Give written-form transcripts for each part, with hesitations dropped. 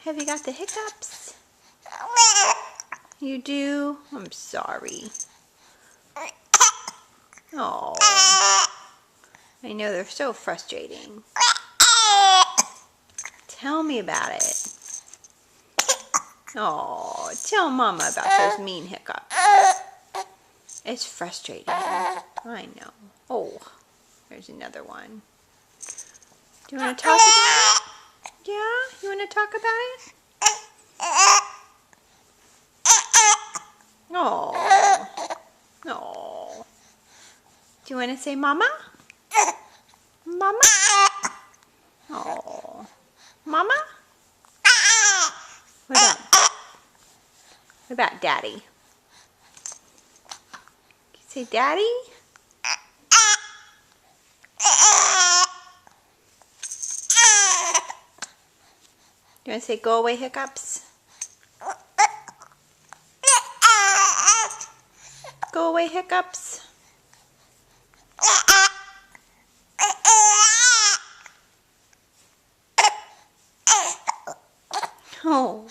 Have you got the hiccups? You do? I'm sorry. Oh, I know they're so frustrating. Tell me about it. Oh, tell Mama about those mean hiccups. It's frustrating. I know. Oh, there's another one. Do you want to talk about it? Yeah? You want to talk about it? Oh. Oh. Do you want to say Mama? Mama? Oh. Mama? What about Daddy? Can you say Daddy? You want to say go away hiccups? Go away hiccups. Oh,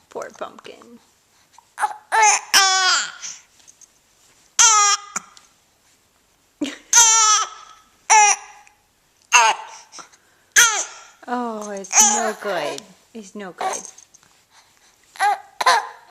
poor pumpkin. Oh, it's no good. It's no good.